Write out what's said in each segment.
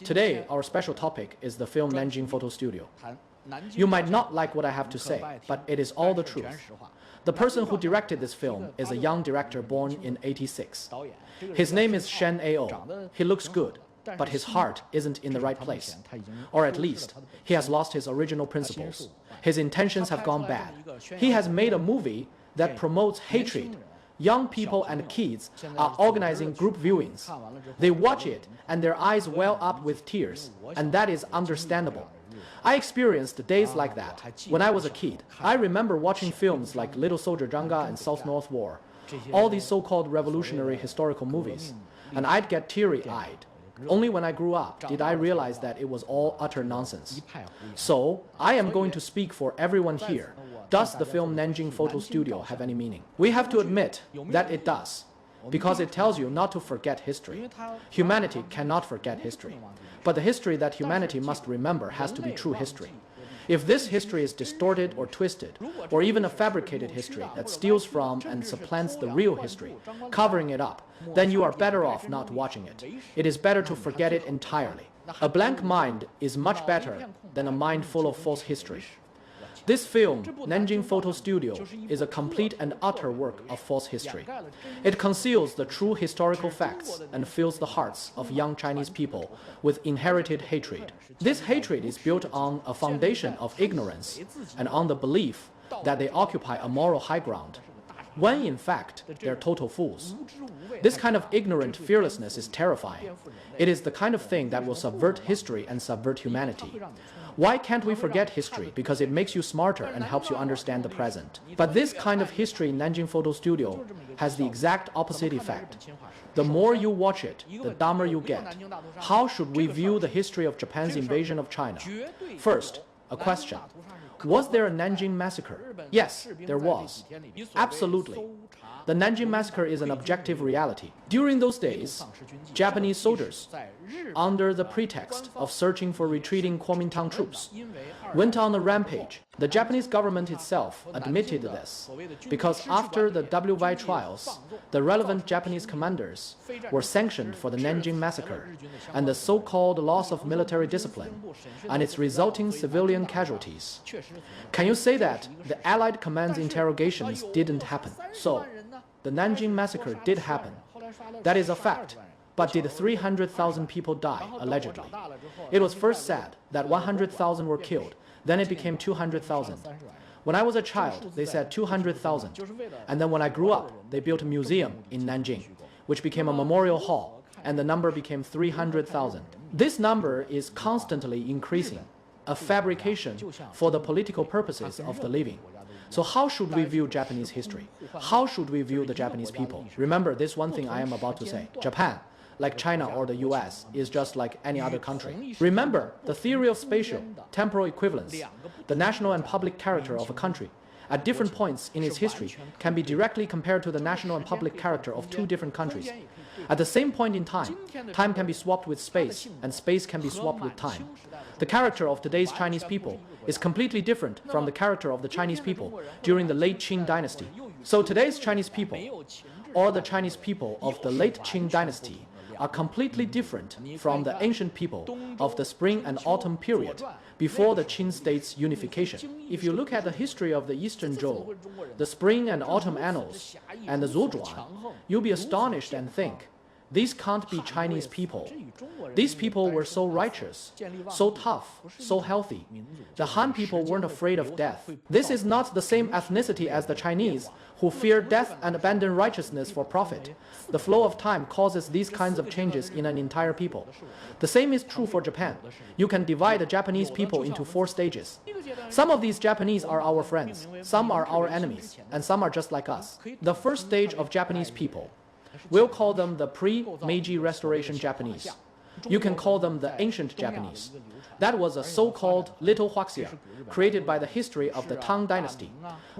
Today, our special topic is the film Nanjing Photo Studio. You might not like what I have to say, but it is all the truth. The person who directed this film is a young director born in '86. His name is Shen Ao. He looks good, but his heart isn't in the right place. Or at least, he has lost his original principles. His intentions have gone bad. He has made a movie that promotes hatred. Young people and kids are organizing group viewings. They watch it and their eyes well up with tears, and that is understandable. I experienced days like that when I was a kid. I remember watching films like Little Soldier Zhanga and South-North War, all these so-called revolutionary historical movies, and I'd get teary-eyed. Only when I grew up did I realize that it was all utter nonsense. So, I am going to speak for everyone here. Does the film Nanjing Photo Studio have any meaning? We have to admit that it does, because it tells you not to forget history. Humanity cannot forget history, but the history that humanity must remember has to be true history. If this history is distorted or twisted, or even a fabricated history that steals from and supplants the real history, covering it up, then you are better off not watching it. It is better to forget it entirely. A blank mind is much better than a mind full of false history. This film, Nanjing Photo Studio, is a complete and utter work of false history. It conceals the true historical facts and fills the hearts of young Chinese people with inherited hatred. This hatred is built on a foundation of ignorance and on the belief that they occupy a moral high ground, when in fact they're total fools. This kind of ignorant fearlessness is terrifying. It is the kind of thing that will subvert history and subvert humanity. Why can't we forget history? Because it makes you smarter and helps you understand the present. But this kind of history in Nanjing Photo Studio has the exact opposite effect. The more you watch it, the dumber you get. How should we view the history of Japan's invasion of China? First, a question. Was there a Nanjing massacre? Yes, there was. Absolutely. The Nanjing massacre is an objective reality. During those days, Japanese soldiers, under the pretext of searching for retreating Kuomintang troops, went on a rampage. The Japanese government itself admitted this, because after the WY trials, the relevant Japanese commanders were sanctioned for the Nanjing massacre and the so-called loss of military discipline and its resulting civilian casualties. Can you say that the Allied command's interrogations didn't happen? So, the Nanjing massacre did happen. That is a fact. But did 300,000 people die, allegedly? It was first said that 100,000 were killed, then it became 200,000. When I was a child, they said 200,000. And then when I grew up, they built a museum in Nanjing, which became a memorial hall, and the number became 300,000. This number is constantly increasing, a fabrication for the political purposes of the living. So how should we view Japanese history? How should we view the Japanese people? Remember this one thing I am about to say. Japan, like China or the US, is just like any other country. Remember the theory of spatial, temporal equivalence. The national and public character of a country at different points in its history can be directly compared to the national and public character of two different countries. At the same point in time, time can be swapped with space, and space can be swapped with time. The character of today's Chinese people is completely different from the character of the Chinese people during the late Qing dynasty. So today's Chinese people, or the Chinese people of the late Qing dynasty, are completely different from the ancient people of the spring and autumn period before the Qing state's unification. If you look at the history of the Eastern Zhou, the spring and autumn annals, and the Zhuojuan, you'll be astonished and think, these can't be Chinese people. These people were so righteous, so tough, so healthy. The Han people weren't afraid of death. This is not the same ethnicity as the Chinese, who fear death and abandon righteousness for profit. The flow of time causes these kinds of changes in an entire people. The same is true for Japan. You can divide the Japanese people into 4 stages. Some of these Japanese are our friends, some are our enemies, and some are just like us. The first stage of Japanese people, we'll call them the pre-Meiji Restoration Japanese. You can call them the ancient Japanese. That was a so-called Little Huaxia, created by the history of the Tang Dynasty,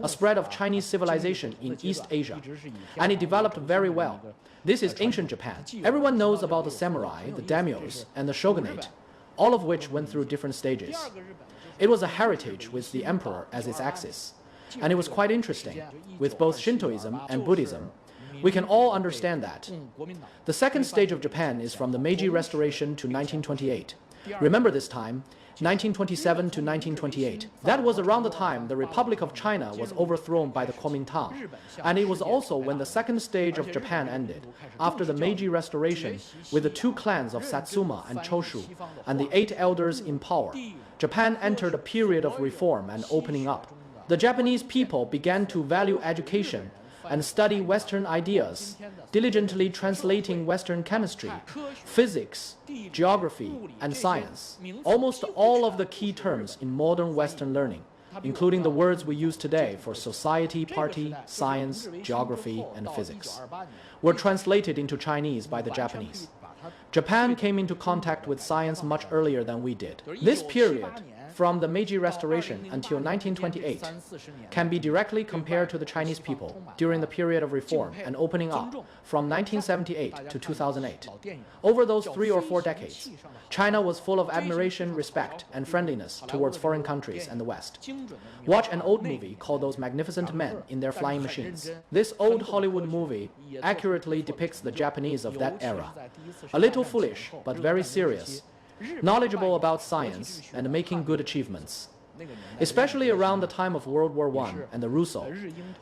a spread of Chinese civilization in East Asia. And it developed very well. This is ancient Japan. Everyone knows about the samurai, the daimyos, and the shogunate, all of which went through different stages. It was a heritage with the emperor as its axis. And it was quite interesting, with both Shintoism and Buddhism, We can all understand that. The second stage of Japan is from the Meiji Restoration to 1928. Remember this time, 1927 to 1928. That was around the time the Republic of China was overthrown by the Kuomintang, and it was also when the second stage of Japan ended, after the Meiji Restoration, with the two clans of Satsuma and Choshu, and the 8 elders in power. Japan entered a period of reform and opening up. The Japanese people began to value education and study Western ideas, diligently translating Western chemistry, physics, geography, and science. Almost all of the key terms in modern Western learning, including the words we use today for society, party, science, geography, and physics, were translated into Chinese by the Japanese. Japan came into contact with science much earlier than we did. This period, from the Meiji Restoration until 1928, can be directly compared to the Chinese people during the period of reform and opening up from 1978 to 2008. Over those 3 or 4 decades, China was full of admiration, respect, and friendliness towards foreign countries and the West. Watch an old movie called Those Magnificent Men in Their Flying Machines. This old Hollywood movie accurately depicts the Japanese of that era. A little foolish, but very serious, knowledgeable about science and making good achievements. Especially around the time of World War I and the Russo,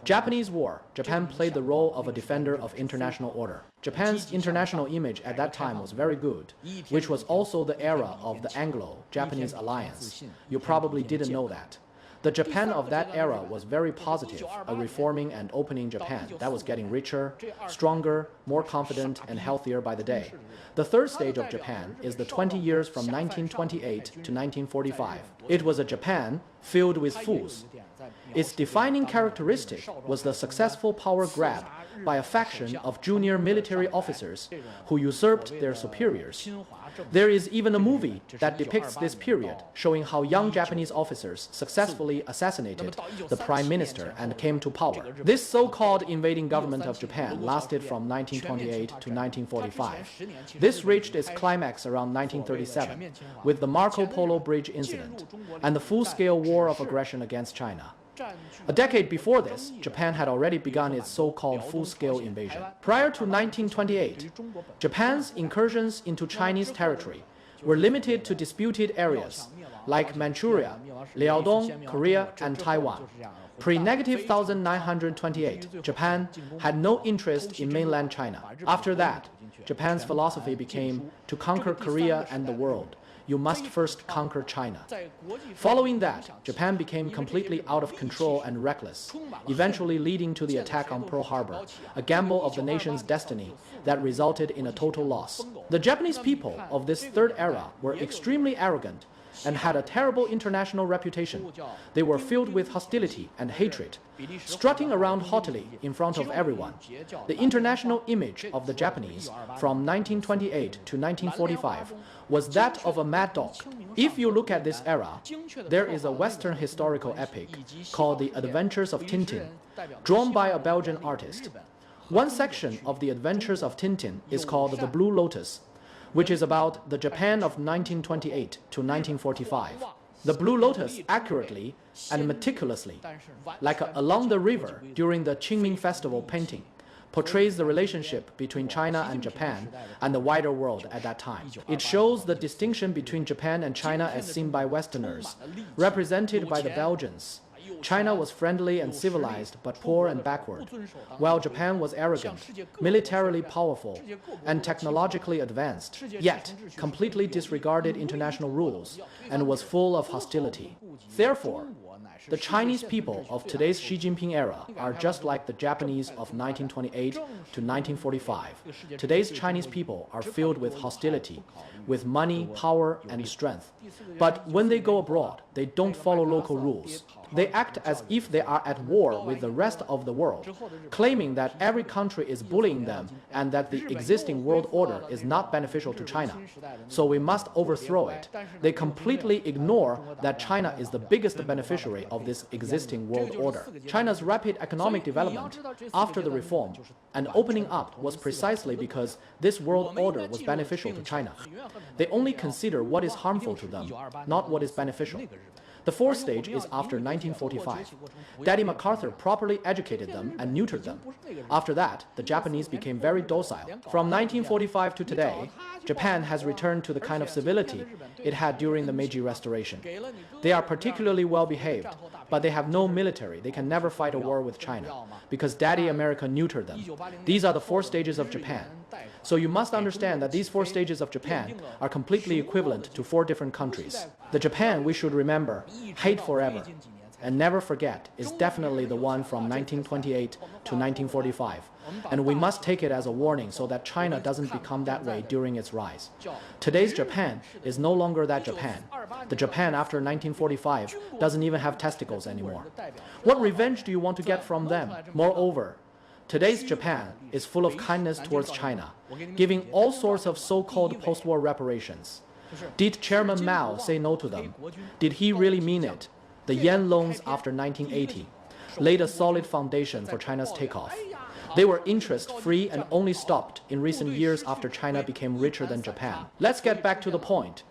Japanese War, Japan played the role of a defender of international order. Japan's international image at that time was very good, which was also the era of the Anglo-Japanese alliance. You probably didn't know that. The Japan of that era was very positive, a reforming and opening Japan that was getting richer, stronger, more confident, and healthier by the day. The third stage of Japan is the 20 years from 1928 to 1945. It was a Japan filled with fools. Its defining characteristic was the successful power grab by a faction of junior military officers who usurped their superiors. There is even a movie that depicts this period, showing how young Japanese officers successfully assassinated the prime minister and came to power. This so-called invading government of Japan lasted from 1928 to 1945. This reached its climax around 1937 with the Marco Polo Bridge incident and the full-scale war of aggression against China. A decade before this, Japan had already begun its so-called full-scale invasion. Prior to 1928, Japan's incursions into Chinese territory were limited to disputed areas like Manchuria, Liaodong, Korea, and Taiwan. Pre-negative 1928, Japan had no interest in mainland China. After that, Japan's philosophy became to conquer Korea and the world. You must first conquer China. Following that, Japan became completely out of control and reckless, eventually leading to the attack on Pearl Harbor, a gamble of the nation's destiny that resulted in a total loss. The Japanese people of this third era were extremely arrogant and had a terrible international reputation. They were filled with hostility and hatred, strutting around haughtily in front of everyone. The international image of the Japanese from 1928 to 1945 was that of a mad dog. If you look at this era, there is a Western historical epic called The Adventures of Tintin, drawn by a Belgian artist. One section of The Adventures of Tintin is called The Blue Lotus, which is about the Japan of 1928 to 1945. The Blue Lotus accurately and meticulously, like along the river during the Qingming Festival painting, portrays the relationship between China and Japan and the wider world at that time. It shows the distinction between Japan and China as seen by Westerners, represented by the Belgians. China was friendly and civilized, but poor and backward, while Japan was arrogant, militarily powerful, and technologically advanced, yet completely disregarded international rules and was full of hostility. Therefore, the Chinese people of today's Xi Jinping era are just like the Japanese of 1928 to 1945. Today's Chinese people are filled with hostility, with money, power, and strength. But when they go abroad, they don't follow local rules. They act as if they are at war with the rest of the world, claiming that every country is bullying them and that the existing world order is not beneficial to China. So we must overthrow it. They completely ignore that China is the biggest beneficiary of this existing world order. China's rapid economic development after the reform and opening up was precisely because this world order was beneficial to China. They only consider what is harmful to them, not what is beneficial. The fourth stage is after 1945. Daddy MacArthur properly educated them and neutered them. After that, the Japanese became very docile. From 1945 to today, Japan has returned to the kind of civility it had during the Meiji Restoration. They are particularly well behaved, but they have no military. They can never fight a war with China, because Daddy America neutered them. These are the four stages of Japan. So you must understand that these four stages of Japan are completely equivalent to four different countries. The Japan we should remember, hate forever, and never forget, is definitely the one from 1928 to 1945. And we must take it as a warning so that China doesn't become that way during its rise. Today's Japan is no longer that Japan. The Japan after 1945 doesn't even have testicles anymore. What revenge do you want to get from them? Moreover, today's Japan is full of kindness towards China, giving all sorts of so-called post-war reparations. Did Chairman Mao say no to them? Did he really mean it? The yen loans after 1980 laid a solid foundation for China's takeoff. They were interest-free and only stopped in recent years after China became richer than Japan. Let's get back to the point.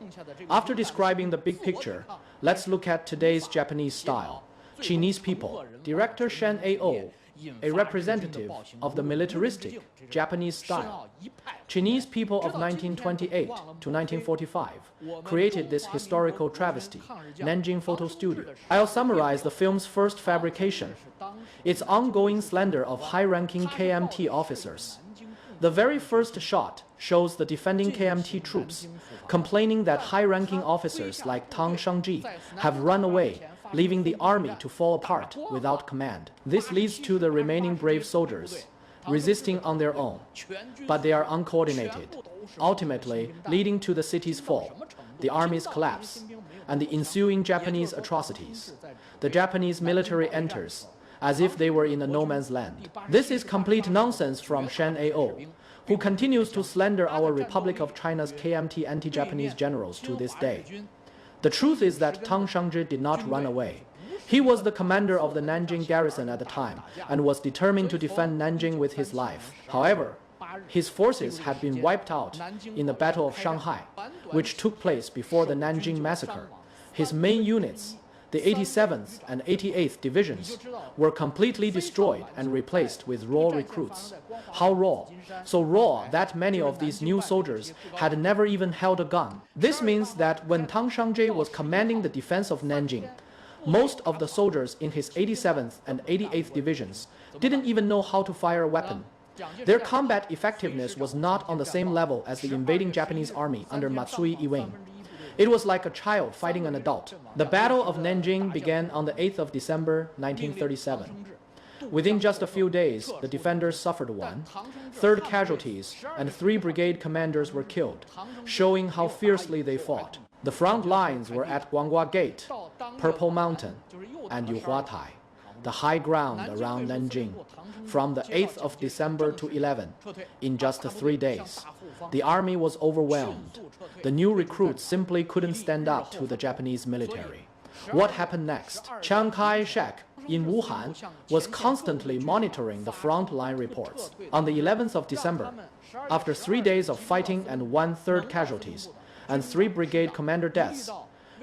After describing the big picture, let's look at today's Japanese style. Chinese people. Director Shen A.O., a representative of the militaristic Japanese style. Chinese people of 1928 to 1945 created this historical travesty, Nanjing Photo Studio. I'll summarize the film's first fabrication, its ongoing slaughter of high-ranking KMT officers. The very first shot shows the defending KMT troops complaining that high-ranking officers like Tang Shangji have run away, leaving the army to fall apart without command. This leads to the remaining brave soldiers resisting on their own, but they are uncoordinated, ultimately leading to the city's fall, the army's collapse, and the ensuing Japanese atrocities. The Japanese military enters as if they were in a no man's land. This is complete nonsense from Shen A.O., who continues to slander our Republic of China's KMT anti-Japanese generals to this day. The truth is that Tang Shangji did not run away. He was the commander of the Nanjing garrison at the time and was determined to defend Nanjing with his life. However, his forces had been wiped out in the Battle of Shanghai, which took place before the Nanjing massacre. His main units, the 87th and 88th divisions, were completely destroyed and replaced with raw recruits. How raw? So raw that many of these new soldiers had never even held a gun. This means that when Tang Shangji was commanding the defense of Nanjing, most of the soldiers in his 87th and 88th divisions didn't even know how to fire a weapon. Their combat effectiveness was not on the same level as the invading Japanese army under Matsui Iwin. It was like a child fighting an adult. The Battle of Nanjing began on the 8th of December 1937. Within just a few days, the defenders suffered 1/3 casualties, and 3 brigade commanders were killed, showing how fiercely they fought. The front lines were at Guanghua Gate, Purple Mountain, and Yuhuatai, the high ground around Nanjing, from the 8th of December to 11, in just 3 days. The army was overwhelmed. The new recruits simply couldn't stand up to the Japanese military. What happened next? Chiang Kai-shek in Wuhan was constantly monitoring the front-line reports. On the 11th of December, after 3 days of fighting and 1/3 casualties, and 3 brigade commander deaths,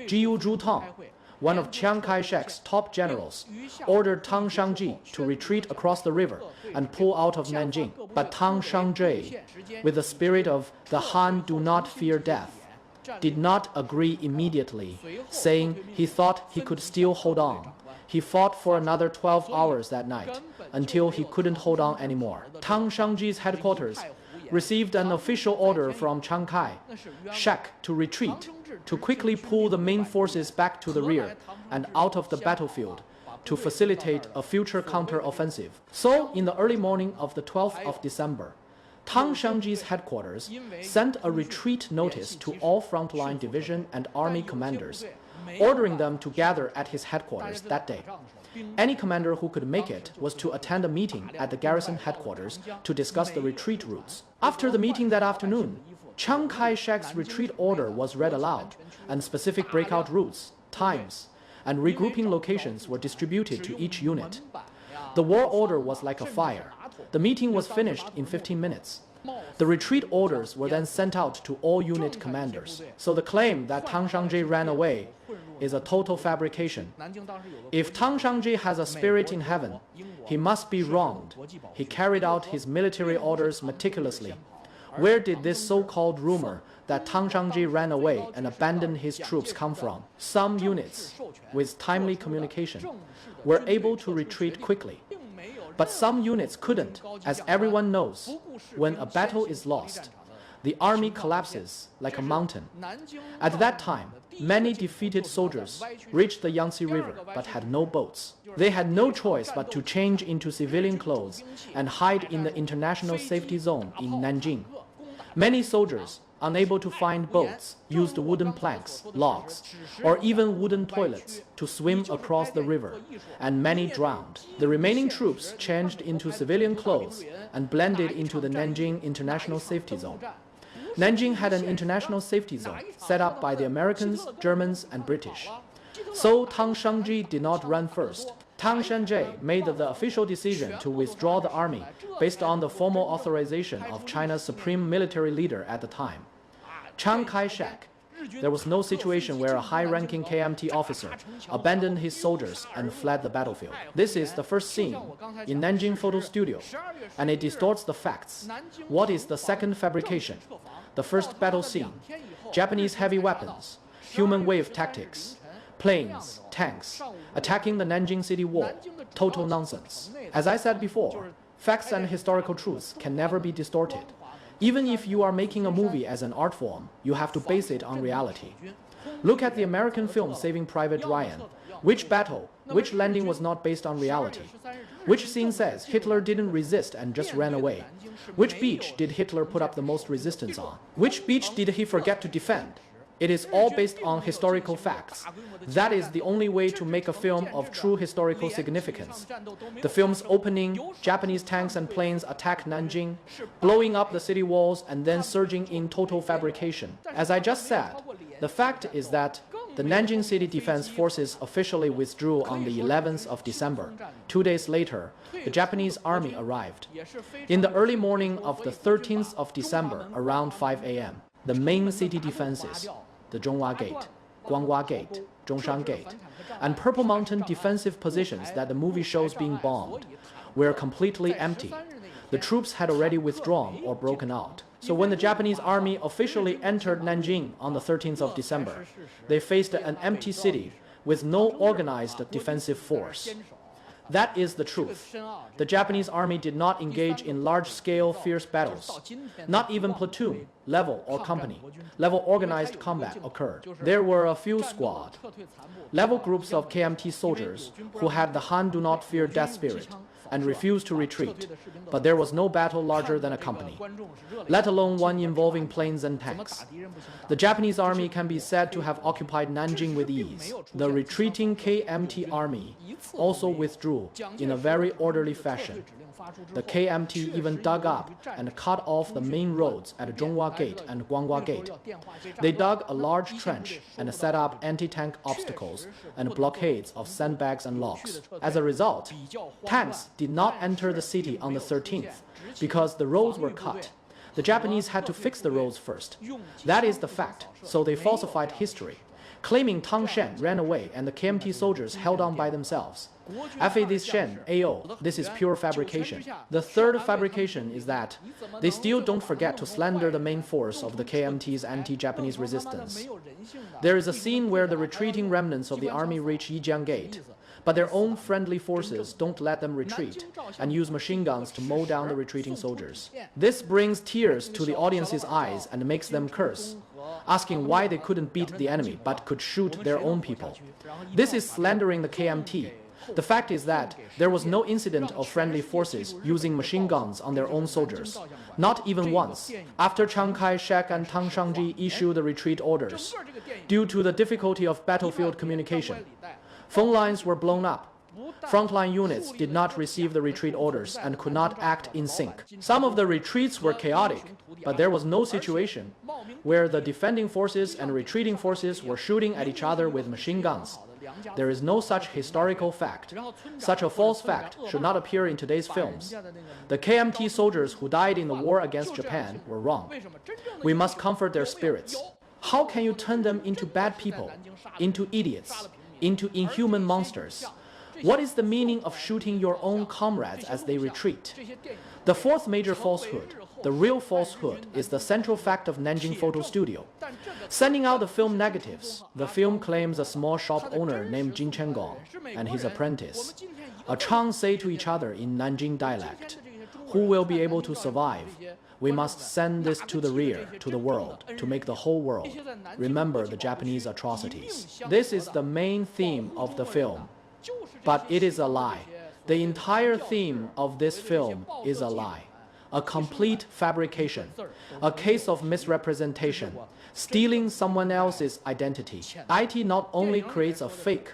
Jiu Zhutong, one of Chiang Kai-shek's top generals, ordered Tang Shangji to retreat across the river and pull out of Nanjing. But Tang Shangji, with the spirit of the Han do not fear death, did not agree immediately, saying he thought he could still hold on. He fought for another 12 hours that night, until he couldn't hold on anymore. Tang Shangji's headquarters received an official order from Chiang Kai-shek to retreat, to quickly pull the main forces back to the rear and out of the battlefield to facilitate a future counter-offensive. So, in the early morning of the 12th of December, Tang Shangji's headquarters sent a retreat notice to all frontline division and army commanders, ordering them to gather at his headquarters that day. Any commander who could make it was to attend a meeting at the garrison headquarters to discuss the retreat routes. After the meeting that afternoon, Chiang Kai-shek's retreat order was read aloud, and specific breakout routes, times, and regrouping locations were distributed to each unit. The war order was like a fire. The meeting was finished in 15 minutes. The retreat orders were then sent out to all unit commanders. So the claim that Tang Shangji ran away is a total fabrication. If Tang Shangji has a spirit in heaven, he must be wronged. He carried out his military orders meticulously. Where did this so-called rumor that Tang Shangji ran away and abandoned his troops come from? Some units, with timely communication, were able to retreat quickly. But some units couldn't, as everyone knows. When a battle is lost, the army collapses like a mountain. At that time, many defeated soldiers reached the Yangtze River but had no boats. They had no choice but to change into civilian clothes and hide in the international safety zone in Nanjing. Many soldiers, unable to find boats, used wooden planks, logs, or even wooden toilets to swim across the river, and many drowned. The remaining troops changed into civilian clothes and blended into the Nanjing International Safety Zone. Nanjing had an international safety zone set up by the Americans, Germans, and British. So Tang Shangji did not run first. Tang Shangji made the official decision to withdraw the army based on the formal authorization of China's supreme military leader at the time, Chiang Kai-shek. There was no situation where a high-ranking KMT officer abandoned his soldiers and fled the battlefield. This is the first scene in Nanjing photo studio, and it distorts the facts. What is the second fabrication? The first battle scene, Japanese heavy weapons, human wave tactics, planes, tanks, attacking the Nanjing city wall. Total nonsense. As I said before, facts and historical truths can never be distorted. Even if you are making a movie as an art form, you have to base it on reality. Look at the American film Saving Private Ryan. Which battle, which landing was not based on reality? Which scene says Hitler didn't resist and just ran away? Which beach did Hitler put up the most resistance on? Which beach did he forget to defend? It is all based on historical facts. That is the only way to make a film of true historical significance. The film's opening, Japanese tanks and planes attack Nanjing, blowing up the city walls and then surging in total fabrication. As I just said, the fact is that the Nanjing City Defense Forces officially withdrew on the 11th of December. 2 days later, the Japanese army arrived. In the early morning of the 13th of December, around 5 a.m., the main city defenses, the Zhonghua Gate, Guanghua Gate, Zhongshan Gate, and Purple Mountain defensive positions that the movie shows being bombed, were completely empty. The troops had already withdrawn or broken out. So when the Japanese army officially entered Nanjing on the 13th of December, they faced an empty city with no organized defensive force. That is the truth. The Japanese army did not engage in large-scale fierce battles. Not even platoon, level, or company, level organized combat occurred. There were a few squad, level groups of KMT soldiers who had the Han do not fear death spirit and refused to retreat, but there was no battle larger than a company, let alone one involving planes and tanks. The Japanese army can be said to have occupied Nanjing with ease. The retreating KMT army also withdrew in a very orderly fashion. The KMT even dug up and cut off the main roads at Zhonghua Gate and Guanghua Gate. They dug a large trench and set up anti-tank obstacles and blockades of sandbags and logs. As a result, tanks did not enter the city on the 13th because the roads were cut. The Japanese had to fix the roads first. That is the fact, so they falsified history, claiming Tang Shen ran away and the KMT soldiers held on by themselves. F.A. this Shen, A.O., this is pure fabrication. The third fabrication is that they still don't forget to slander the main force of the KMT's anti-Japanese resistance. There is a scene where the retreating remnants of the army reach Yijiang Gate, but their own friendly forces don't let them retreat and use machine guns to mow down the retreating soldiers. This brings tears to the audience's eyes and makes them curse, asking why they couldn't beat the enemy but could shoot their own people. This is slandering the KMT. The fact is that there was no incident of friendly forces using machine guns on their own soldiers, not even once, after Chiang Kai-shek and Tang Shangji issued the retreat orders. Due to the difficulty of battlefield communication, phone lines were blown up. Frontline units did not receive the retreat orders and could not act in sync. Some of the retreats were chaotic, but there was no situation where the defending forces and retreating forces were shooting at each other with machine guns. There is no such historical fact. Such a false fact should not appear in today's films. The KMT soldiers who died in the war against Japan were wrong. We must comfort their spirits. How can you turn them into bad people, into idiots, into inhuman monsters? What is the meaning of shooting your own comrades as they retreat? The fourth major falsehood, the real falsehood, is the central fact of Nanjing Photo Studio. Sending out the film negatives, the film claims a small shop owner named Jin Chengong and his apprentice, a Chang say to each other in Nanjing dialect, "Who will be able to survive? We must send this to the rear, to the world, to make the whole world remember the Japanese atrocities." This is the main theme of the film. But it is a lie. The entire theme of this film is a lie, a complete fabrication, a case of misrepresentation, stealing someone else's identity. IT not only creates a fake,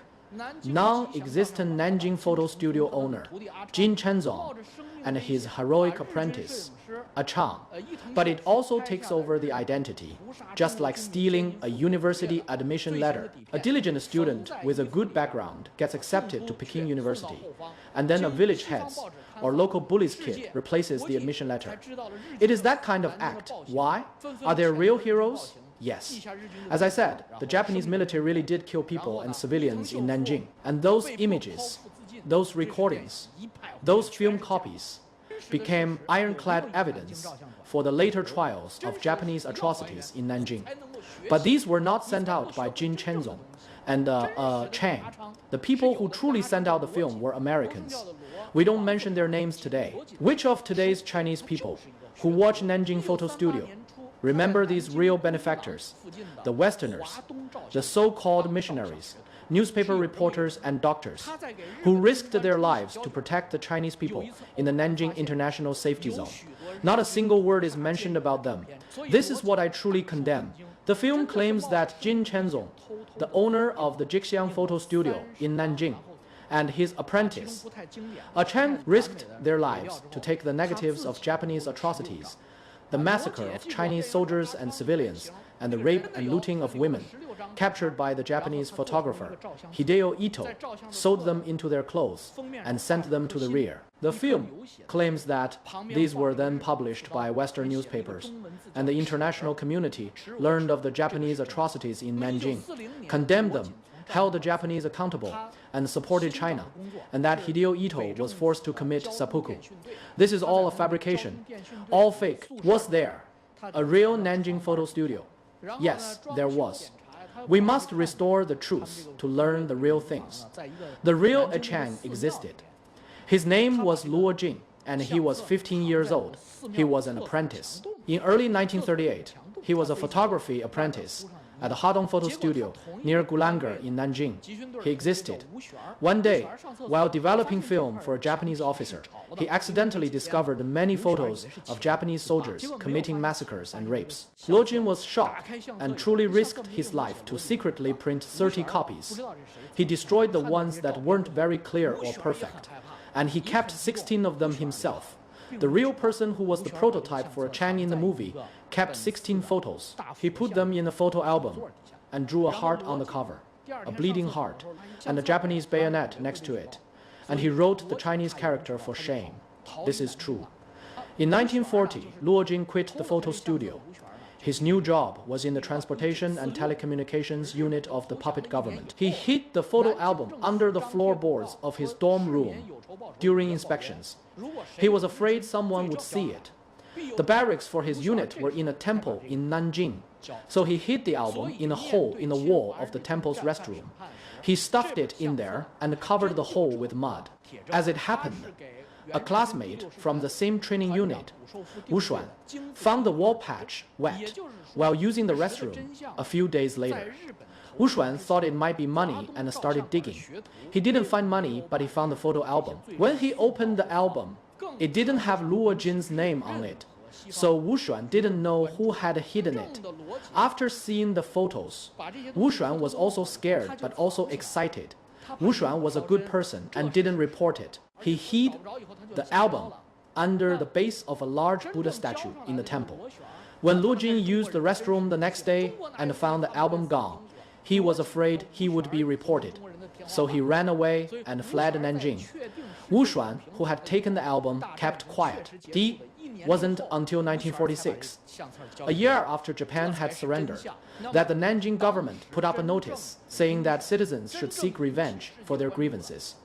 non-existent Nanjing Photo Studio owner, Jin Chenzong, and his heroic apprentice, a Chang, but it also takes over the identity, just like stealing a university admission letter. A diligent student with a good background gets accepted to Peking University, and then a village head's or local bully's kid replaces the admission letter. It is that kind of act. Why? Are there real heroes? Yes. As I said, the Japanese military really did kill people and civilians in Nanjing, and those images, those recordings, those film copies became ironclad evidence for the later trials of Japanese atrocities in Nanjing. But these were not sent out by Jin Chenzong and Chang. The people who truly sent out the film were Americans. We don't mention their names today. Which of today's Chinese people who watch Nanjing Photo Studio remember these real benefactors, the Westerners, the so-called missionaries, newspaper reporters and doctors, who risked their lives to protect the Chinese people in the Nanjing International Safety Zone? Not a single word is mentioned about them. This is what I truly condemn. The film claims that Jin Chenzong, the owner of the Jixiang Photo Studio in Nanjing, and his apprentice, Chang, risked their lives to take the negatives of Japanese atrocities, the massacre of Chinese soldiers and civilians, and the rape and looting of women, captured by the Japanese photographer Hideo Ito, sewed them into their clothes, and sent them to the rear. The film claims that these were then published by Western newspapers, and the international community learned of the Japanese atrocities in Nanjing, condemned them, held the Japanese accountable, and supported China, and that Hideo Ito was forced to commit seppuku. This is all a fabrication, all fake. Was there a real Nanjing Photo Studio? Yes, there was. We must restore the truth to learn the real things. The real Chang existed. His name was Luo Jing, and he was 15 years old. He was an apprentice. In early 1938, he was a photography apprentice at the Hadong Photo Studio near Gulanger in Nanjing. He existed. One day, while developing film for a Japanese officer, he accidentally discovered many photos of Japanese soldiers committing massacres and rapes. Luo Jin was shocked and truly risked his life to secretly print 30 copies. He destroyed the ones that weren't very clear or perfect, and he kept 16 of them himself. The real person who was the prototype for Chang in the movie kept 16 photos. He put them in a photo album and drew a heart on the cover, a bleeding heart, and a Japanese bayonet next to it. And he wrote the Chinese character for shame. This is true. In 1940, Luo Jing quit the photo studio. His new job was in the transportation and telecommunications unit of the puppet government. He hid the photo album under the floorboards of his dorm room during inspections. He was afraid someone would see it. The barracks for his unit were in a temple in Nanjing, so he hid the album in a hole in the wall of the temple's restroom. He stuffed it in there and covered the hole with mud. As it happened, a classmate from the same training unit, Wu Xuan, found the wall patch wet while using the restroom a few days later. Wu Xuan thought it might be money and started digging. He didn't find money, but he found the photo album. When he opened the album, it didn't have Luo Jin's name on it, so Wu Xuan didn't know who had hidden it. After seeing the photos, Wu Xuan was also scared but also excited. Wu Xuan was a good person and didn't report it. He hid the album under the base of a large Buddha statue in the temple. When Luo Jin used the restroom the next day and found the album gone, He was afraid he would be reported. So he ran away and fled Nanjing. Wu Xuan, who had taken the album, kept quiet. It wasn't until 1946, a year after Japan had surrendered, that the Nanjing government put up a notice saying that citizens should seek revenge for their grievances.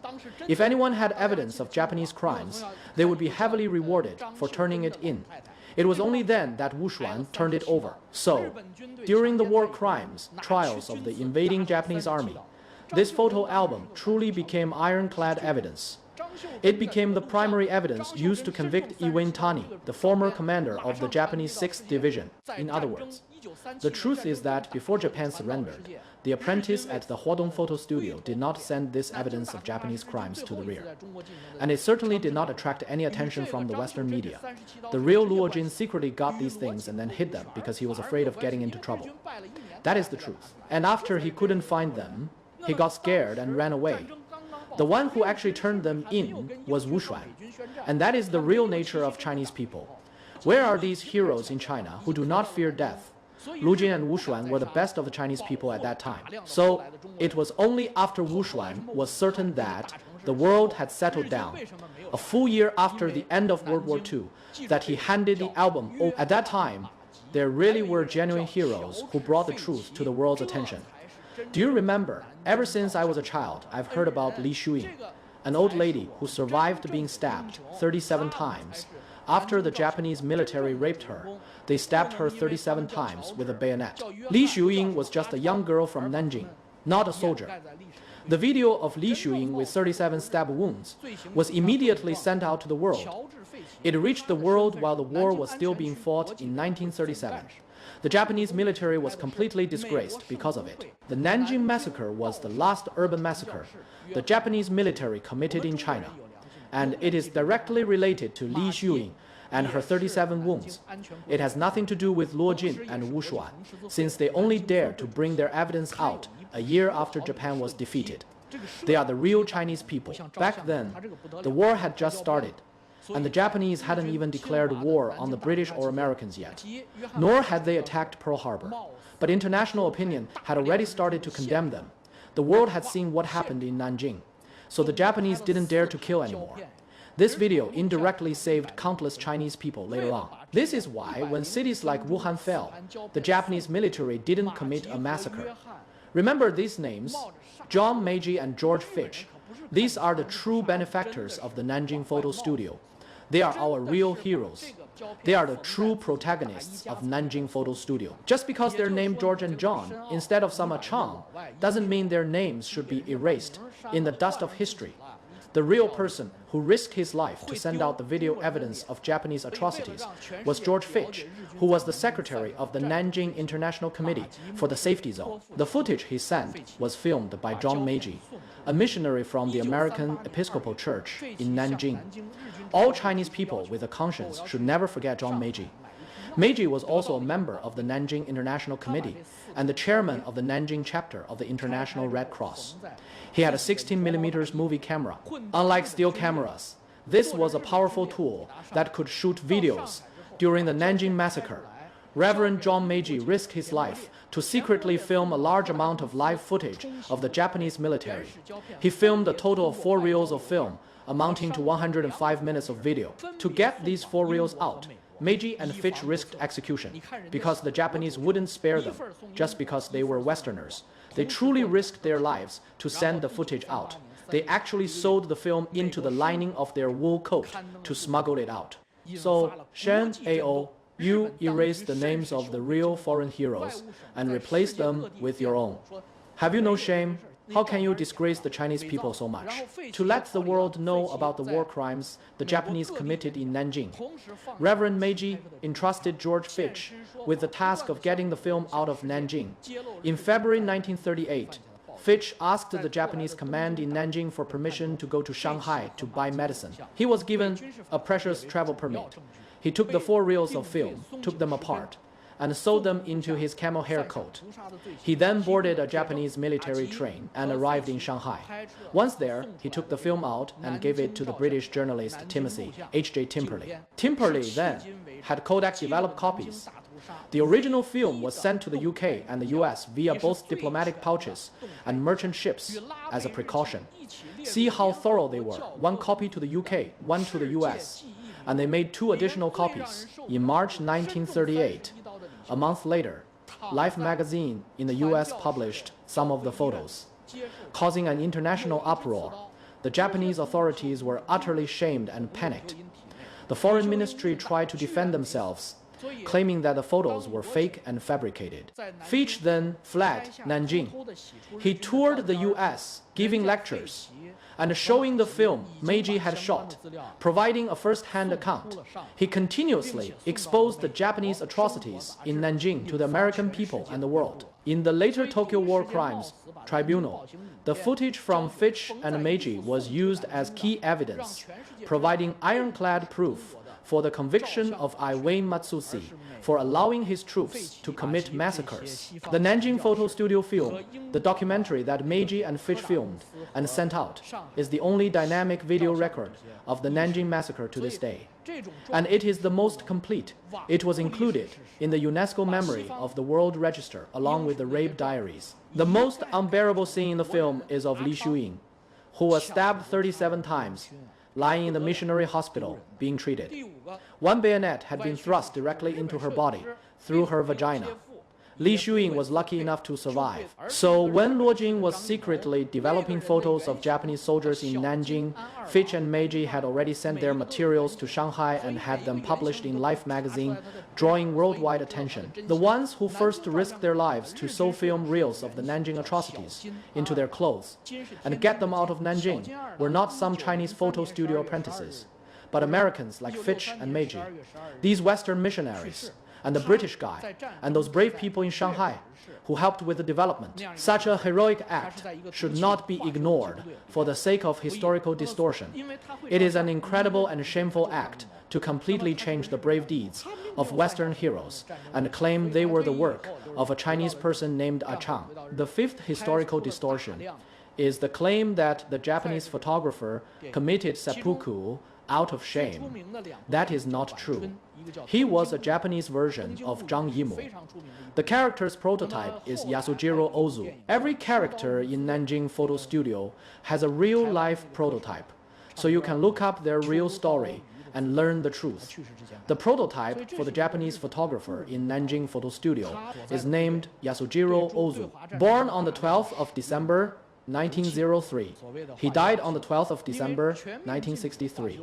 If anyone had evidence of Japanese crimes, they would be heavily rewarded for turning it in. It was only then that Wu Xuan turned it over. So, during the war crimes trials of the invading Japanese army, this photo album truly became ironclad evidence. It became the primary evidence used to convict Iwin Tani, the former commander of the Japanese 6th Division. In other words, the truth is that before Japan surrendered, the apprentice at the Huadong photo studio did not send this evidence of Japanese crimes to the rear. And it certainly did not attract any attention from the Western media. The real Luo Jin secretly got these things and then hid them because he was afraid of getting into trouble. That is the truth. And after he couldn't find them, he got scared and ran away. The one who actually turned them in was Wu Xuan. And that is the real nature of Chinese people. Where are these heroes in China who do not fear death? Lu Jin and Wu Xuan were the best of the Chinese people at that time. So it was only after Wu Xuan was certain that the world had settled down, a full year after the end of World War II, that he handed the album over. At that time, there really were genuine heroes who brought the truth to the world's attention. Do you remember, ever since I was a child, I've heard about Li Shuyin, an old lady who survived being stabbed 37 times. After the Japanese military raped her, they stabbed her 37 times with a bayonet. Li Shuyin was just a young girl from Nanjing, not a soldier. The video of Li Shuyin with 37 stab wounds was immediately sent out to the world. It reached the world while the war was still being fought in 1937. The Japanese military was completely disgraced because of it. The Nanjing massacre was the last urban massacre the Japanese military committed in China, and it is directly related to Li Shuyin and her 37 wounds. It has nothing to do with Luo Jin and Wu Xuan, since they only dared to bring their evidence out a year after Japan was defeated. They are the real Chinese people. Back then, the war had just started, and the Japanese hadn't even declared war on the British or Americans yet, nor had they attacked Pearl Harbor. But international opinion had already started to condemn them. The world had seen what happened in Nanjing, so the Japanese didn't dare to kill anymore. This video indirectly saved countless Chinese people later on. This is why, when cities like Wuhan fell, the Japanese military didn't commit a massacre. Remember these names: John Meiji and George Fitch. These are the true benefactors of the Nanjing photo studio. They are our real heroes. They are the true protagonists of Nanjing Photo Studio. Just because they're named George and John instead of Sima Chang doesn't mean their names should be erased in the dust of history. The real person who risked his life to send out the video evidence of Japanese atrocities was George Fitch, who was the secretary of the Nanjing International Committee for the Safety Zone. The footage he sent was filmed by John Meiji, a missionary from the American Episcopal Church in Nanjing. All Chinese people with a conscience should never forget John Meiji. Meiji was also a member of the Nanjing International Committee and the chairman of the Nanjing chapter of the International Red Cross. He had a 16mm movie camera. Unlike still cameras, this was a powerful tool that could shoot videos. During the Nanjing massacre, Reverend John Meiji risked his life to secretly film a large amount of live footage of the Japanese military. He filmed a total of 4 reels of film, amounting to 105 minutes of video. To get these 4 reels out, Meiji and Fitch risked execution because the Japanese wouldn't spare them just because they were Westerners. They truly risked their lives to send the footage out. They actually sewed the film into the lining of their wool coat to smuggle it out. So, Shen A.O., you erased the names of the real foreign heroes and replaced them with your own. Have you no shame? How can you disgrace the Chinese people so much? To let the world know about the war crimes the Japanese committed in Nanjing, Reverend Meiji entrusted George Fitch with the task of getting the film out of Nanjing. In February 1938, Fitch asked the Japanese command in Nanjing for permission to go to Shanghai to buy medicine. He was given a precious travel permit. He took the 4 reels of film, took them apart, and sewed them into his camel hair coat. He then boarded a Japanese military train and arrived in Shanghai. Once there, he took the film out and gave it to the British journalist Timothy H.J. Timperley. Timperley then had Kodak develop copies. The original film was sent to the UK and the US via both diplomatic pouches and merchant ships as a precaution. See how thorough they were. One copy to the UK, one to the US. And they made 2 additional copies in March 1938. A month later, Life magazine in the US published some of the photos, causing an international uproar. The Japanese authorities were utterly shamed and panicked. The foreign ministry tried to defend themselves, claiming that the photos were fake and fabricated. Fitch then fled Nanjing. He toured the US, giving lectures and showing the film Meiji had shot, providing a first-hand account. He continuously exposed the Japanese atrocities in Nanjing to the American people and the world. In the later Tokyo War Crimes Tribunal, the footage from Fitch and Meiji was used as key evidence, providing ironclad proof for the conviction of Ai Matsushi for allowing his troops to commit massacres. The Nanjing Photo Studio film, the documentary that Meiji and Fitch filmed and sent out, is the only dynamic video record of the Nanjing massacre to this day. And it is the most complete. It was included in the UNESCO Memory of the World Register along with the rape diaries. The most unbearable scene in the film is of Li Shuying, who was stabbed 37 times, lying in the missionary hospital, being treated. 1 bayonet had been thrust directly into her body, through her vagina. Li Shuying was lucky enough to survive. So when Luo Jing was secretly developing photos of Japanese soldiers in Nanjing, Fitch and Meiji had already sent their materials to Shanghai and had them published in Life magazine, drawing worldwide attention. The ones who first risked their lives to sew film reels of the Nanjing atrocities into their clothes and get them out of Nanjing were not some Chinese photo studio apprentices, but Americans like Fitch and Meiji. These Western missionaries, and the British guy, and those brave people in Shanghai who helped with the development. Such a heroic act should not be ignored for the sake of historical distortion. It is an incredible and shameful act to completely change the brave deeds of Western heroes and claim they were the work of a Chinese person named A Chang. The 5th historical distortion is the claim that the Japanese photographer committed seppuku out of shame. That is not true. He was a Japanese version of Zhang Yimou. The character's prototype is Yasujiro Ozu. Every character in Nanjing Photo Studio has a real-life prototype, so you can look up their real story and learn the truth. The prototype for the Japanese photographer in Nanjing Photo Studio is named Yasujiro Ozu. Born on the 12th of December 1903. He died on the 12th of December 1963.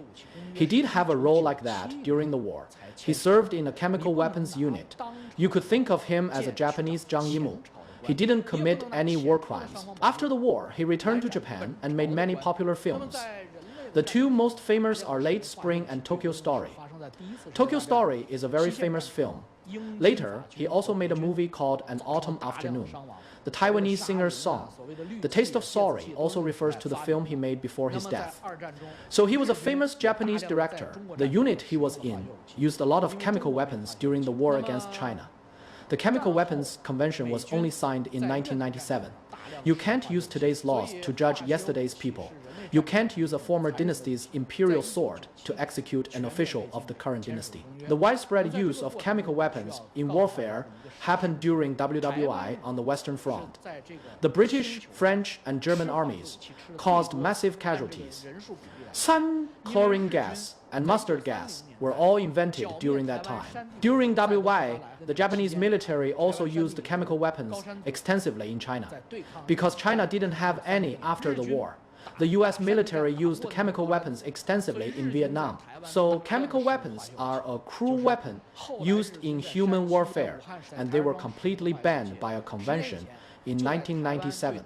He did have a role like that during the war. He served in a chemical weapons unit. You could think of him as a Japanese Zhang Yimou. He didn't commit any war crimes. After the war, he returned to Japan and made many popular films. The 2 most famous are Late Spring and Tokyo Story. Tokyo Story is a very famous film. Later, he also made a movie called An Autumn Afternoon, the Taiwanese singer's song. The Taste of Sorry also refers to the film he made before his death. So he was a famous Japanese director. The unit he was in used a lot of chemical weapons during the war against China. The Chemical Weapons Convention was only signed in 1997. You can't use today's laws to judge yesterday's people. You can't use a former dynasty's imperial sword to execute an official of the current dynasty. The widespread use of chemical weapons in warfare happened during WWI on the Western Front. The British, French, and German armies caused massive casualties. Sun, chlorine gas, and mustard gas were all invented during that time. During WY, the Japanese military also used chemical weapons extensively in China, because China didn't have any after the war. The US military used chemical weapons extensively in Vietnam. So chemical weapons are a cruel weapon used in human warfare, and they were completely banned by a convention in 1997.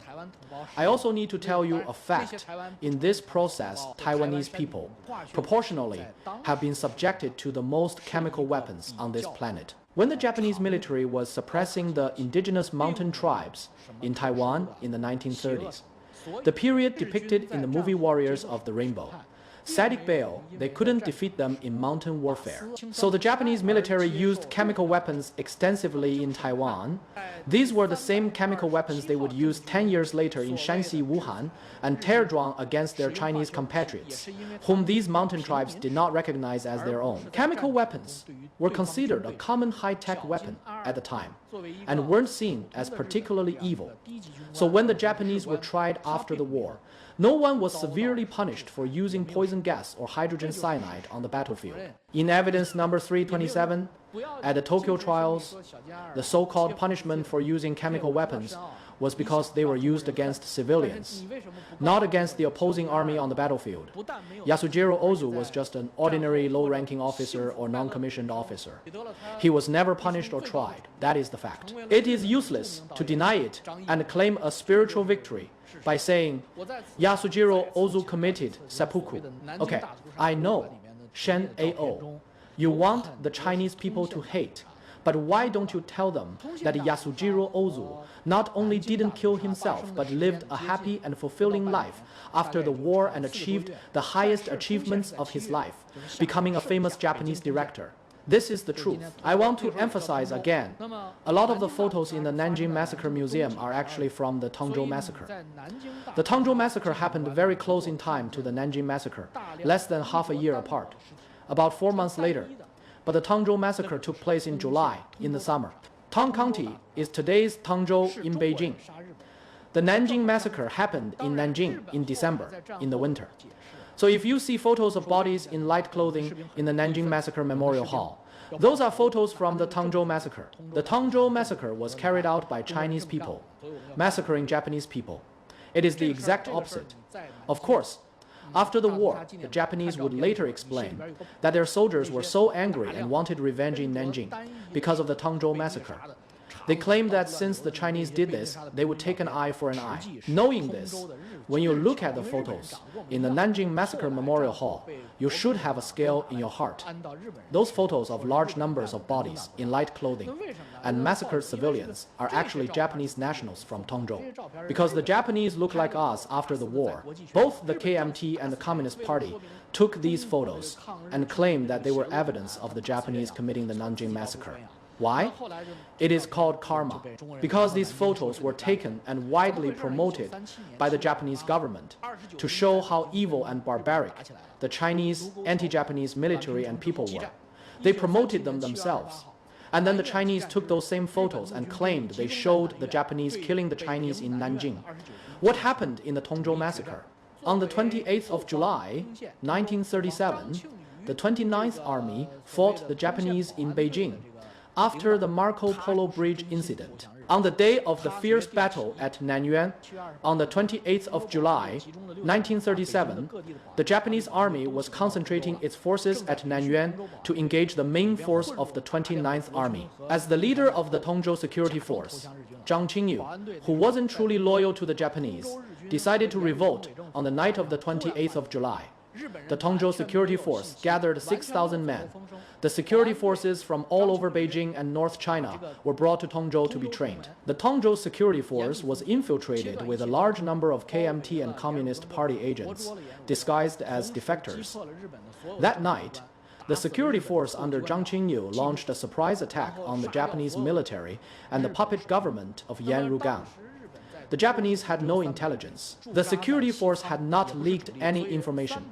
I also need to tell you a fact. In this process, Taiwanese people, proportionally, have been subjected to the most chemical weapons on this planet. When the Japanese military was suppressing the indigenous mountain tribes in Taiwan in the 1930s, the period depicted in the movie Warriors of the Rainbow, static bail, they couldn't defeat them in mountain warfare. So the Japanese military used chemical weapons extensively in Taiwan. These were the same chemical weapons they would use 10 years later in Shanxi, Wuhan, and tear down against their Chinese compatriots, whom these mountain tribes did not recognize as their own. Chemical weapons were considered a common high-tech weapon at the time, and weren't seen as particularly evil. So when the Japanese were tried after the war, no one was severely punished for using poison gas or hydrogen cyanide on the battlefield. In evidence number 327, at the Tokyo trials, the so-called punishment for using chemical weapons was because they were used against civilians, not against the opposing army on the battlefield. Yasujiro Ozu was just an ordinary low-ranking officer or non-commissioned officer. He was never punished or tried. That is the fact. It is useless to deny it and claim a spiritual victory by saying, Yasujiro Ozu committed seppuku. Okay, I know, Shen A.O., you want the Chinese people to hate, but why don't you tell them that Yasujiro Ozu not only didn't kill himself, but lived a happy and fulfilling life after the war and achieved the highest achievements of his life, becoming a famous Japanese director? This is the truth. I want to emphasize again, a lot of the photos in the Nanjing Massacre Museum are actually from the Tongzhou Massacre. The Tongzhou Massacre happened very close in time to the Nanjing Massacre, less than half a year apart, about 4 months later. But the Tongzhou Massacre took place in July, in the summer. Tang County is today's Tangzhou in Beijing. The Nanjing Massacre happened in Nanjing in December, in the winter. So if you see photos of bodies in light clothing in the Nanjing Massacre Memorial Hall, those are photos from the Tangzhou Massacre. The Tangzhou Massacre was carried out by Chinese people, massacring Japanese people. It is the exact opposite. Of course, after the war, the Japanese would later explain that their soldiers were so angry and wanted revenge in Nanjing because of the Tangzhou Massacre. They claimed that since the Chinese did this, they would take an eye for an eye. Knowing this, when you look at the photos in the Nanjing Massacre Memorial Hall, you should have a scale in your heart. Those photos of large numbers of bodies in light clothing and massacred civilians are actually Japanese nationals from Tongzhou. Because the Japanese look like us after the war, both the KMT and the Communist Party took these photos and claimed that they were evidence of the Japanese committing the Nanjing Massacre. Why? It is called karma, because these photos were taken and widely promoted by the Japanese government to show how evil and barbaric the Chinese anti-Japanese military and people were. They promoted them themselves. And then the Chinese took those same photos and claimed they showed the Japanese killing the Chinese in Nanjing. What happened in the Tongzhou Massacre? On the 28th of July, 1937, the 29th Army fought the Japanese in Beijing after the Marco Polo Bridge incident. On the day of the fierce battle at Nanyuan, on the 28th of July, 1937, the Japanese army was concentrating its forces at Nanyuan to engage the main force of the 29th Army. As the leader of the Tongzhou Security Force, Zhang Qingyu, who wasn't truly loyal to the Japanese, decided to revolt on the night of the 28th of July. The Tongzhou Security Force gathered 6,000 men. The security forces from all over Beijing and North China were brought to Tongzhou to be trained. The Tongzhou Security Force was infiltrated with a large number of KMT and Communist Party agents, disguised as defectors. That night, the security force under Zhang Qingyu launched a surprise attack on the Japanese military and the puppet government of Yan Rugang. The Japanese had no intelligence. The security force had not leaked any information.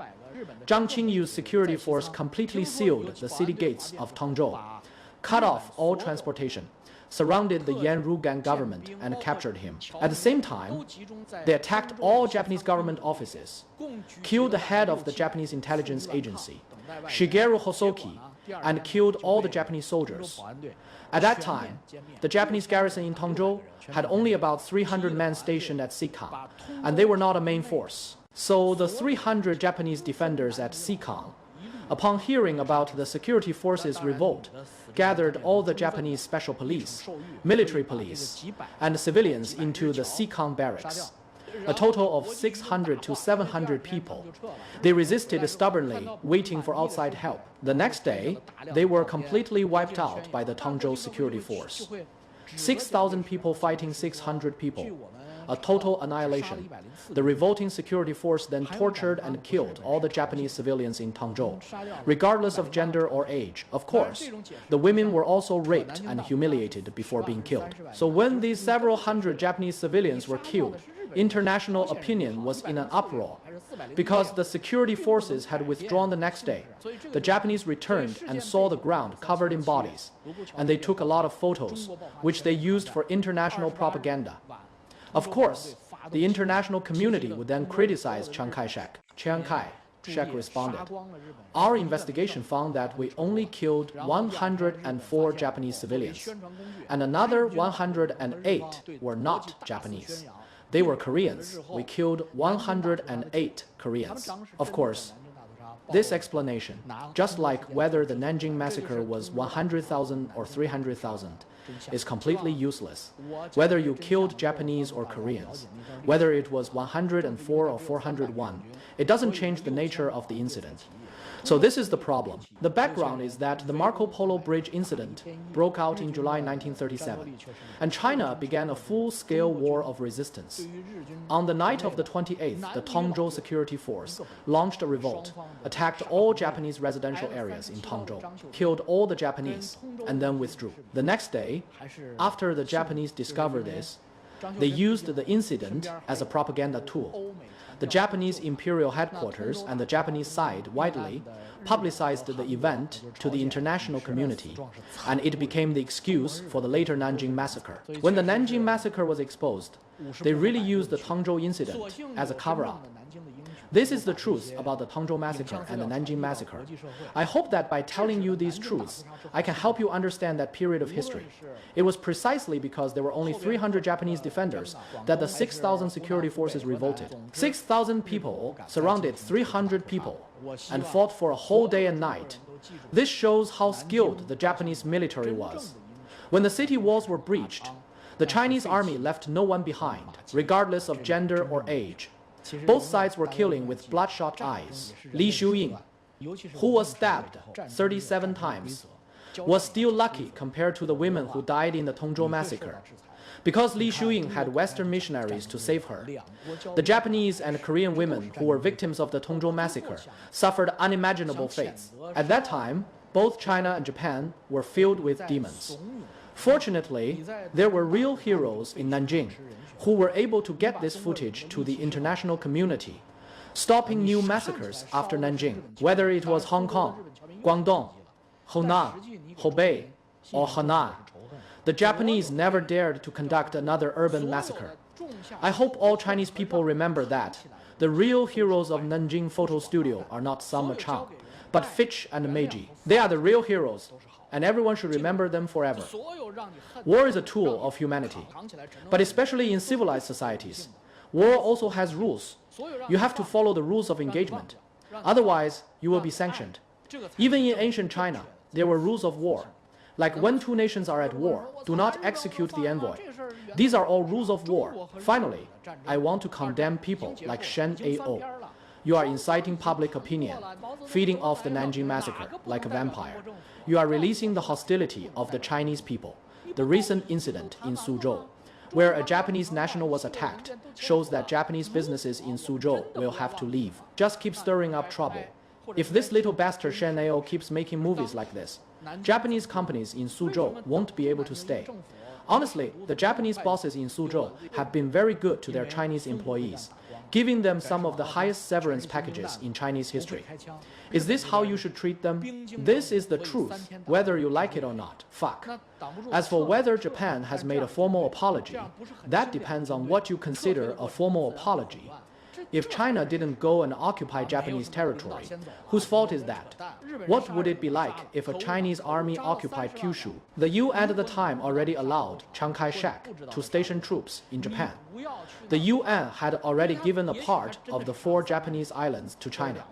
Zhang Qingyu's security force completely sealed the city gates of Tongzhou, cut off all transportation, surrounded the Yan Rugang government and captured him. At the same time, they attacked all Japanese government offices, killed the head of the Japanese intelligence agency, Shigeru Hosoki, and killed all the Japanese soldiers. At that time, the Japanese garrison in Tongzhou had only about 300 men stationed at Xikang, and they were not a main force. So the 300 Japanese defenders at Xikang, upon hearing about the security forces' revolt, gathered all the Japanese special police, military police, and civilians into the Xikang barracks. A total of 600 to 700 people. They resisted stubbornly, waiting for outside help. The next day, they were completely wiped out by the Tongzhou security force. 6,000 people fighting 600 people. a total annihilation. The revolting security force then tortured and killed all the Japanese civilians in Tangzhou, regardless of gender or age. Of course, the women were also raped and humiliated before being killed. So when these several hundred Japanese civilians were killed, international opinion was in an uproar. Because the security forces had withdrawn the next day, the Japanese returned and saw the ground covered in bodies, and they took a lot of photos, which they used for international propaganda. Of course, the international community would then criticize Chiang Kai-shek. Chiang Kai-shek responded, "Our investigation found that we only killed 104 Japanese civilians, and another 108 were not Japanese. They were Koreans. We killed 108 Koreans." Of course, this explanation, just like whether the Nanjing massacre was 100,000 or 300,000, is completely useless. Whether you killed Japanese or Koreans, whether it was 104 or 401, it doesn't change the nature of the incident. So this is the problem. The background is that the Marco Polo Bridge incident broke out in July 1937, and China began a full-scale war of resistance. On the night of the 28th, the Tangzhou Security Force launched a revolt, attacked all Japanese residential areas in Tangzhou, killed all the Japanese, and then withdrew. The next day, after the Japanese discovered this, they used the incident as a propaganda tool. The Japanese imperial headquarters and the Japanese side widely publicized the event to the international community, and it became the excuse for the later Nanjing massacre. When the Nanjing massacre was exposed, they really used the Tangzhou incident as a cover-up. This is the truth about the Tangzhou massacre and the Nanjing massacre. I hope that by telling you these truths, I can help you understand that period of history. It was precisely because there were only 300 Japanese defenders that the 6,000 security forces revolted. 6,000 people surrounded 300 people and fought for a whole day and night. This shows how skilled the Japanese military was. When the city walls were breached, the Chinese army left no one behind, regardless of gender or age. Both sides were killing with bloodshot eyes. Li Xiuying, who was stabbed 37 times, was still lucky compared to the women who died in the Tangzhou massacre, because Li Xiuying had Western missionaries to save her. The Japanese and Korean women who were victims of the Tangzhou massacre suffered unimaginable fates. At that time, both China and Japan were filled with demons. Fortunately, there were real heroes in Nanjing who were able to get this footage to the international community, stopping new massacres after Nanjing, whether it was Hong Kong, Guangdong, Hunan, Hubei, or Henan. The Japanese never dared to conduct another urban massacre. I hope all Chinese people remember that. The real heroes of Nanjing Photo Studio are not Summer Chang, but Fitch and Meiji. They are the real heroes, and everyone should remember them forever. War is a tool of humanity, but especially in civilized societies, war also has rules. You have to follow the rules of engagement. Otherwise, you will be sanctioned. Even in ancient China, there were rules of war. Like when two nations are at war, do not execute the envoy. These are all rules of war. Finally, I want to condemn people like Shen A.O. You are inciting public opinion, feeding off the Nanjing massacre like a vampire. You are releasing the hostility of the Chinese people. The recent incident in Suzhou, where a Japanese national was attacked, shows that Japanese businesses in Suzhou will have to leave. Just keep stirring up trouble. If this little bastard Shen A.O. keeps making movies like this, Japanese companies in Suzhou won't be able to stay. Honestly, the Japanese bosses in Suzhou have been very good to their Chinese employees, giving them some of the highest severance packages in Chinese history. Is this how you should treat them? This is the truth, whether you like it or not. Fuck. As for whether Japan has made a formal apology, that depends on what you consider a formal apology. If China didn't go and occupy Japanese territory, whose fault is that? What would it be like if a Chinese army occupied Kyushu? The UN at the time already allowed Chiang Kai-shek to station troops in Japan. The UN had already given a part of the 4 Japanese islands to China.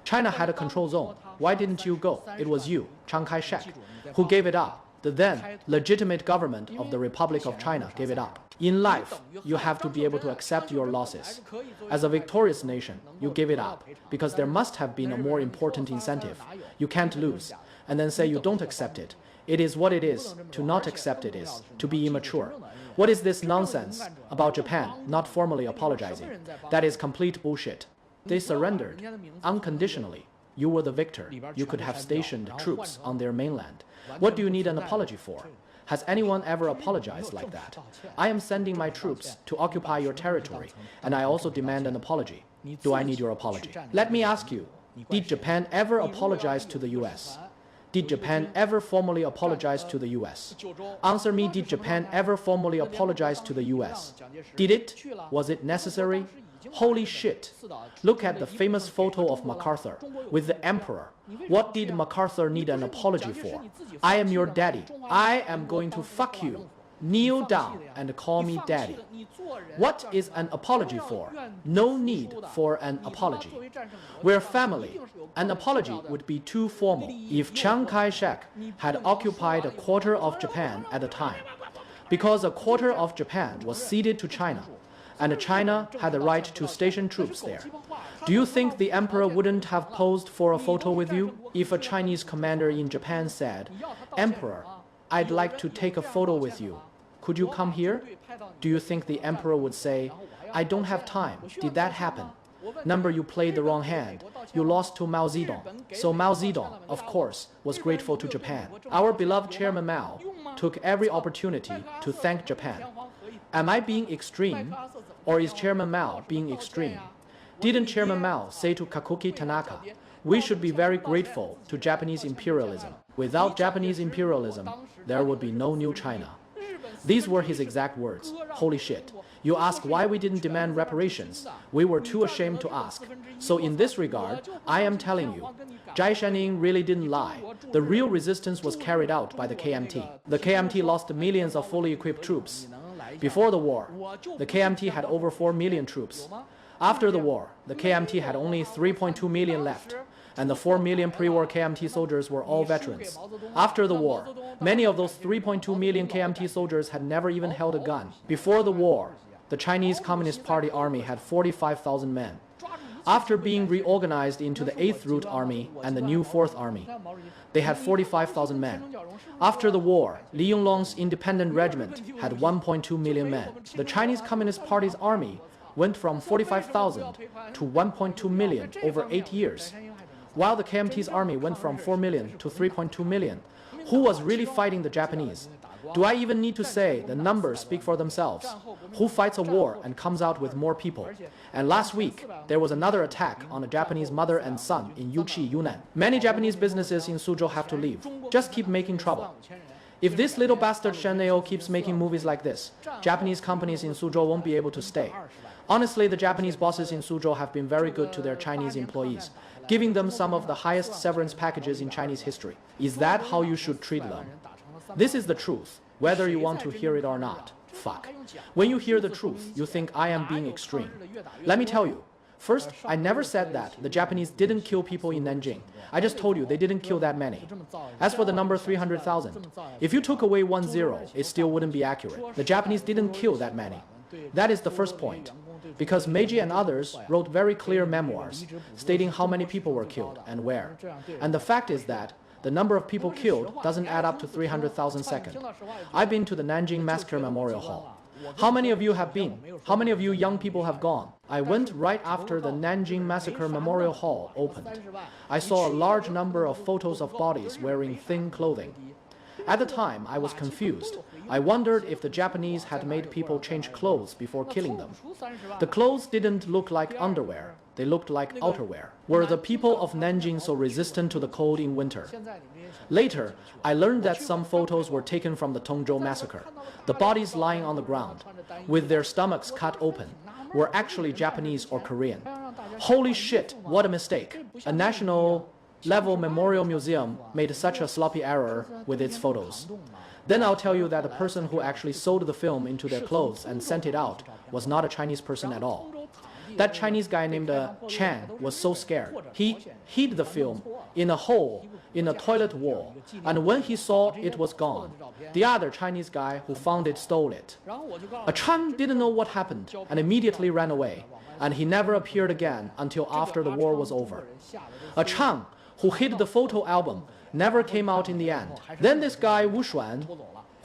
China had a control zone. Why didn't you go? It was you, Chiang Kai-shek, who gave it up. The then legitimate government of the Republic of China gave it up. In life, you have to be able to accept your losses. As a victorious nation, you give it up, because there must have been a more important incentive. You can't lose, and then say you don't accept it. It is what it is. To not accept it is to be immature. What is this nonsense about Japan not formally apologizing? That is complete bullshit. They surrendered unconditionally. You were the victor. You could have stationed troops on their mainland. What do you need an apology for? Has anyone ever apologized like that? I am sending my troops to occupy your territory, and I also demand an apology. Do I need your apology? Let me ask you, did Japan ever apologize to the US? Did Japan ever formally apologize to the US? Answer me, did Japan ever formally apologize to the US? Did it? Was it necessary? Holy shit. Look at the famous photo of MacArthur with the emperor. What did MacArthur need an apology for? I am your daddy. I am going to fuck you. Kneel down and call me daddy. What is an apology for? No need for an apology. We're family. An apology would be too formal. If Chiang Kai-shek had occupied a quarter of Japan at the time, because a quarter of Japan was ceded to China, and China had the right to station troops there, do you think the emperor wouldn't have posed for a photo with you? If a Chinese commander in Japan said, "Emperor, I'd like to take a photo with you. Could you come here?" Do you think the emperor would say, "I don't have time"? Did that happen? Number, you played the wrong hand. You lost to Mao Zedong. So Mao Zedong, of course, was grateful to Japan. Our beloved Chairman Mao took every opportunity to thank Japan. Am I being extreme, or is Chairman Mao being extreme? Didn't Chairman Mao say to Kakuki Tanaka, "We should be very grateful to Japanese imperialism. Without Japanese imperialism, there would be no new China"? These were his exact words. Holy shit. You ask why we didn't demand reparations. We were too ashamed to ask. So in this regard, I am telling you, Zhai Shaning really didn't lie. The real resistance was carried out by the KMT. The KMT lost millions of fully equipped troops. Before the war, the KMT had over 4 million troops. After the war, the KMT had only 3.2 million left, and the 4 million pre-war KMT soldiers were all veterans. After the war, many of those 3.2 million KMT soldiers had never even held a gun. Before the war, the Chinese Communist Party Army had 45,000 men. After being reorganized into the 8th Route Army and the new 4th Army, they had 45,000 men. After the war, Li Yonglong's independent regiment had 1.2 million men. The Chinese Communist Party's army went from 45,000 to 1.2 million over 8 years, while the KMT's army went from 4 million to 3.2 million. Who was really fighting the Japanese? Do I even need to say the numbers speak for themselves? Who fights a war and comes out with more people? And last week, there was another attack on a Japanese mother and son in Yuqi, Yunnan. Many Japanese businesses in Suzhou have to leave. Just keep making trouble. If this little bastard Shen Neo keeps making movies like this, Japanese companies in Suzhou won't be able to stay. Honestly, the Japanese bosses in Suzhou have been very good to their Chinese employees, giving them some of the highest severance packages in Chinese history. Is that how you should treat them? This is the truth, whether you want to hear it or not. Fuck. When you hear the truth, you think I am being extreme. Let me tell you. First, I never said that the Japanese didn't kill people in Nanjing. I just told you they didn't kill that many. As for the number 300,000, if you took away 10, it still wouldn't be accurate. The Japanese didn't kill that many. That is the first point. Because Meiji and others wrote very clear memoirs stating how many people were killed and where. And the fact is that the number of people killed doesn't add up to 300,000 second. I've been to the Nanjing Massacre Memorial Hall. How many of you have been? How many of you young people have gone? I went right after the Nanjing Massacre Memorial Hall opened. I saw a large number of photos of bodies wearing thin clothing. At the time, I was confused. I wondered if the Japanese had made people change clothes before killing them. The clothes didn't look like underwear. They looked like outerwear. Were the people of Nanjing so resistant to the cold in winter? Later, I learned that some photos were taken from the Tongzhou massacre. The bodies lying on the ground, with their stomachs cut open, were actually Japanese or Korean. Holy shit, what a mistake. A national-level memorial museum made such a sloppy error with its photos. Then I'll tell you that the person who actually sewed the film into their clothes and sent it out was not a Chinese person at all. That Chinese guy named Chan was so scared. He hid the film in a hole in a toilet wall, and when he saw it was gone, the other Chinese guy who found it stole it. A Chan didn't know what happened and immediately ran away, and he never appeared again until after the war was over. A Chan who hid the photo album never came out in the end. Then this guy Wu Xuan,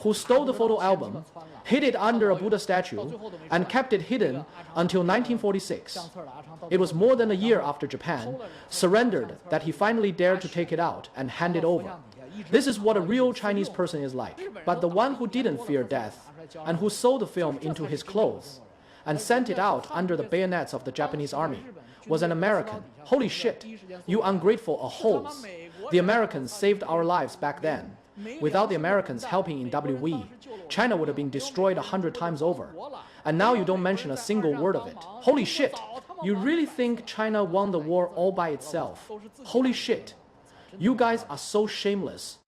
who stole the photo album, hid it under a Buddha statue, and kept it hidden until 1946. It was more than a year after Japan surrendered that he finally dared to take it out and hand it over. This is what a real Chinese person is like. But the one who didn't fear death and who sewed the film into his clothes and sent it out under the bayonets of the Japanese army was an American. Holy shit, you ungrateful holes. The Americans saved our lives back then. Without the Americans helping in WE, China would have been destroyed 100 times over. And now you don't mention a single word of it. Holy shit, you really think China won the war all by itself? Holy shit. You guys are so shameless.